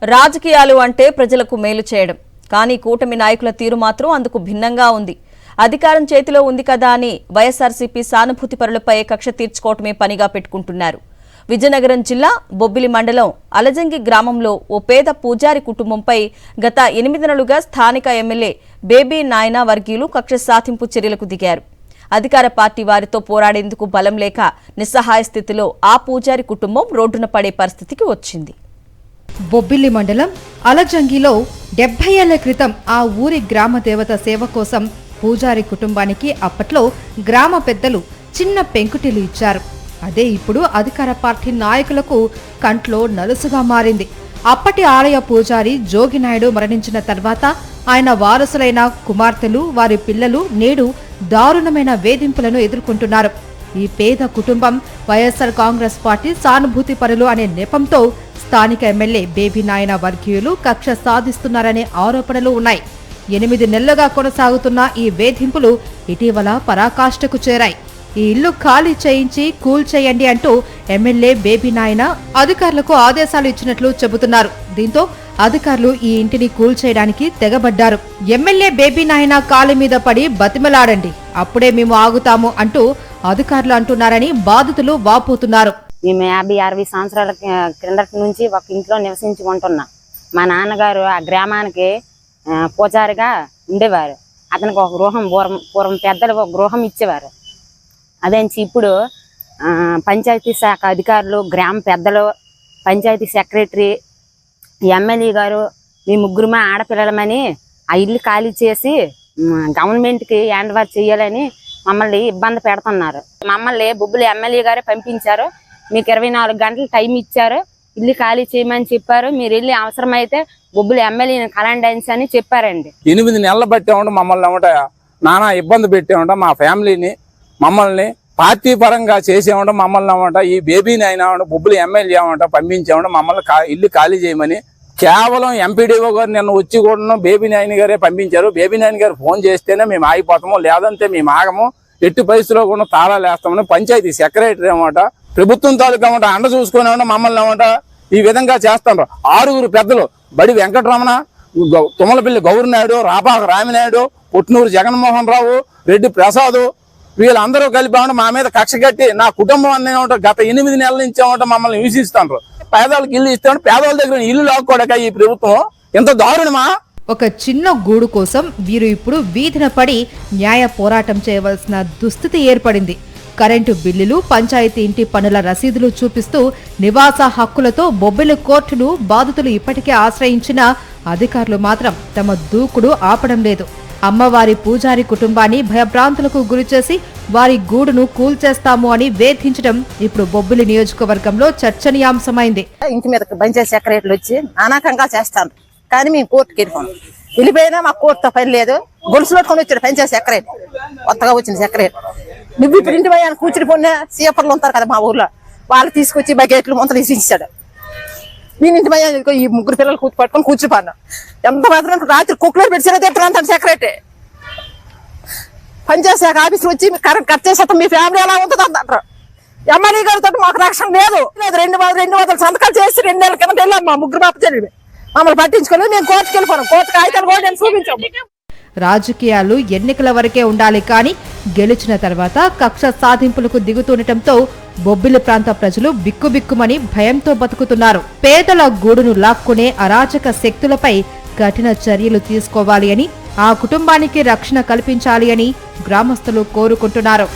రాజకీయాలు అంటే ప్రజలకు మేలు చేయడం. కానీ కూటమి నాయకుల తీరు మాత్రం అందుకు భిన్నంగా ఉంది. అధికారం చేతిలో ఉంది కదా అని వైఎస్ఆర్సీపీ సానుభూతి పరులపై కక్ష తీర్చుకోవటమే పనిగా పెట్టుకుంటున్నారు. విజయనగరం జిల్లా బొబ్బిలి మండలం అలజంగి గ్రామంలో ఓ పేద పూజారి కుటుంబంపై గత 8 నెలలుగా స్థానిక ఎమ్మెల్యే బేబీ నాయన వర్గీయులు కక్ష సాధింపు చర్యలకు దిగారు. అధికార పార్టీ వారితో పోరాడేందుకు బలం లేక నిస్సహాయ స్థితిలో ఆ పూజారి కుటుంబం రోడ్డున పడే పరిస్థితికి వచ్చింది. బొబ్బిలి మండలం అలజంగిలో 70 ఏళ్ల క్రితం ఆ ఊరి గ్రామ దేవత సేవ కోసం పూజారి కుటుంబానికి అప్పట్లో గ్రామ పెద్దలు చిన్న పెంకుటిల్లు ఇచ్చారు. అదే ఇప్పుడు అధికార పార్టీ నాయకులకు కంట్లో నలుసుగా మారింది. అప్పటి ఆలయ పూజారి జోగినాయుడు మరణించిన తర్వాత ఆయన వారసులైన కుమార్తెలు, వారి పిల్లలు నేడు దారుణమైన వేధింపులను ఎదుర్కొంటున్నారు. ఈ పేద కుటుంబం వైఎస్ఆర్ కాంగ్రెస్ పార్టీ సానుభూతి పరులు అనే నెపంతో స్థానిక ఎమ్మెల్యే బేబీ నాయన వర్గీయులు కక్ష సాధిస్తున్నారనే ఆరోపణలు ఉన్నాయి. 8 నెలలుగా కొనసాగుతున్న ఈ వేధింపులు ఇటీవల పరాకాష్ఠకు చేరాయి. ఈ ఇల్లు ఖాళీ చేయించి కూల్చేయండి అంటూ ఎమ్మెల్యే బేబీ నాయన అధికారులకు ఆదేశాలు ఇచ్చినట్లు చెబుతున్నారు. దీంతో అధికారులు ఈ ఇంటిని కూల్చేయడానికి తెగబడ్డారు. ఎమ్మెల్యే బేబీ నాయన కాలి మీద పడి బతిమలాడండి, అప్పుడే మేము ఆగుతాము అంటూ అధికారులు అంటున్నారని బాధితులు వాపోతున్నారు. మేము 50-60 సంవత్సరాల క్రిందటి నుంచి ఒక ఇంట్లో నివసించుకుంటున్నాం. మా నాన్నగారు ఆ గ్రామానికి పూజారిగా ఉండేవారు. అతనికి ఒక గృహం పూర్వం పెద్దలు ఒక గృహం ఇచ్చేవారు. అదేంచి ఇప్పుడు పంచాయతీ శాఖ అధికారులు, గ్రామ పెద్దలు, పంచాయతీ సెక్రటరీ, ఎమ్మెల్యే గారు మీ ముగ్గురుమే ఆడపిల్లలమని ఆ ఇల్లు ఖాళీ చేసి గవర్నమెంట్కి హ్యాండ్ ఓవర్ చేయాలని మమ్మల్ని ఇబ్బంది పెడుతున్నారు. మమ్మల్ని బొబ్బిలి ఎమ్మెల్యే గారే పంపించారు. మీకు 24 గంటలు టైం ఇచ్చారు, ఇల్లు ఖాళీ చేయమని చెప్పారు. మీరు వెళ్ళి అవసరమైతే బొబ్బిలి ఎమ్మెల్యేని కలండి అని చెప్పారండి. 8 నెలలు బట్టే ఉంట మమ్మల్ని ఏమంట నానా ఇబ్బంది పెట్టే ఉంట, మా ఫ్యామిలీని మమ్మల్ని పార్టీ పరంగా చేసేమంట మమ్మల్ని ఏమంట ఈ బేబీని అయినా బొబ్బిలి ఎమ్మెల్యే ఏమంట పంపించామంట మమ్మల్ని ఇల్లు ఖాళీ చేయమని. కేవలం ఎంపీడీఓ గారు నిన్న వచ్చి కూడా బేబీ నాయన గారే పంపించారు. బేబీ నాయన గారు ఫోన్ చేస్తేనే మేము ఆగిపోతాము, లేదంటే మేము ఆగము, ఎట్టి పరిస్థితిలో కూడా తాళాలు వేస్తామని పంచాయతీ సెక్రటరీ ఏమంట ప్రభుత్వం తాలూకా ఏమంట అండ చూసుకుని ఏమంట మమ్మల్ని ఏమంట ఈ విధంగా చేస్తాను. 6 పెద్దలు బడి వెంకటరమణ, తుమ్మలపల్లి గౌరినాయుడు, రాపాక రామినాయుడు, పుట్నూరు జగన్మోహన్ రావు, రెడ్డి ప్రసాద్, వీళ్ళందరూ కలిపి మా మీద కక్ష కట్టి నా కుటుంబం అన్నీ గత 8 నెలల నుంచి మమ్మల్ని హింసిస్తాను. పేదవాళ్ళకి ఇల్లు ఇస్తాను, పేదవాళ్ళ దగ్గర ఇల్లు లాక్కోడక ఈ ప్రభుత్వం ఎంత దారుణమా? ఒక చిన్న గూడు కోసం వీరు ఇప్పుడు వీధిన పడి న్యాయ పోరాటం చేయవలసిన దుస్థితి ఏర్పడింది. కరెంటు బిల్లులు, పంచాయతీ ఇంటి పనుల రసీదులు చూపిస్తూ నివాస హక్కులతో బొబ్బిలి కోర్టును బాధితులు ఇప్పటికే ఆశ్రయించిన అధికారులు మాత్రం తమ దూకుడు ఆపడం లేదు. అమ్మవారి పూజారి కుటుంబాన్ని భయభ్రాంతులకు గురిచేసి వారి గూడును కూల్చేస్తాము అని వేధించడం ఇప్పుడు బొబ్బిలి నియోజకవర్గంలో చర్చనీయాంశమైంది. ఇంటి మీద పంచాయతీ సెక్రటరీలు వచ్చి నానాకంగా చేస్తాను, కానీ మేము కోర్టుకి వెళ్ళిపోయినా మాకు కోర్టుతో పని లేదు. గొలుసు పట్టుకొని వచ్చాడు పంచాయతీ సెక్రటరీ, కొత్తగా వచ్చిన సెక్రటరీ. నువ్వు ఇప్పుడు ఇంటి పోయి కూర్చుని పోయినా సీఎఫర్లు ఉంటారు కదా మా ఊర్లో, వాళ్ళు తీసుకొచ్చి బకెట్లు మొత్తం తీసిచ్చాడు. నేను ఇంటి పోయా ఈ 3 పిల్లలు పట్టుకొని కూర్చుపోను. ఎంత మాత్రం రాత్రి కుక్కలో పెడిచినా తింటాను సెక్రటరీ. పంచాయతీ శాఖ ఆఫీసులు వచ్చి కరెంట్ కట్ చేసేస్తాం, మీ ఫ్యామిలీ ఎలా ఉంటుంది అంటారు. ఎమ్మెల్యే గారితో మాకు రక్షణ లేదు. 2 సంతకాలు చేసి 2 నెలల కింద వెళ్ళాం. మా 3 పాప తెలివి మమ్మల్ని పట్టించుకోలేదు. మేము కోర్టుకు వెళ్ళిపోయాం. కోర్టు కాగితాలు కూడా నేను చూపించాము. రాజకీయాలు ఎన్నికల వరకే ఉండాలి, కానీ గెలిచిన తర్వాత కక్ష సాధింపులకు దిగుతుండటంతో బొబ్బిలి ప్రాంత ప్రజలు బిక్కుబిక్కుమని భయంతో బతుకుతున్నారు. పేదల గూడును లాక్కునే అరాచక శక్తులపై కఠిన చర్యలు తీసుకోవాలి అని, ఆ కుటుంబానికి రక్షణ కల్పించాలి అని గ్రామస్తులు కోరుకుంటున్నారు.